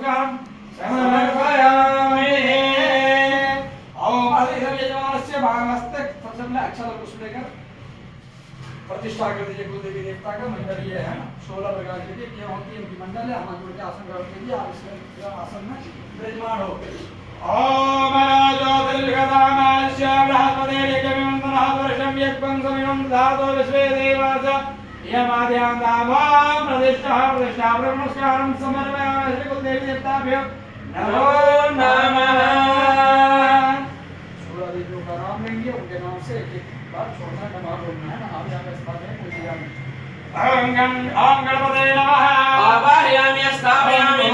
नमस्कारं समर्पयामि। ओम अधिसर्वयजमानस्य भागस्ते सबसे पहले अक्षर पुष्प लेकर प्रतिष्ठा कर दीजिए कुलदेवी देवता का। मंडल ये है ना 16 प्रकार की ये होती है इनकी मंडल है। हम जुड़ के आसन कर दीजिए। आप इस आसन में विराजमान हो। ओम ज्योतिर्गदामास्य बृहस्पते एकमिमन्तनः वर्षं यक्पंसमिमं धातो विश्वे देवास यमाद्यां दामां प्रतिष्ठा ब्रह्मस्कारं समर्पयामि। श्री कुलदेवी देवताभ्यो नमो नमः। 16 देवियों का नाम लेंगे उनके नाम से एक बार छोड़ना नमः बोलना है। नमः यहाँ पे स्थान है कोई जगह नहीं। ओम गणपते नमः। आवाहयामि स्थापयामि।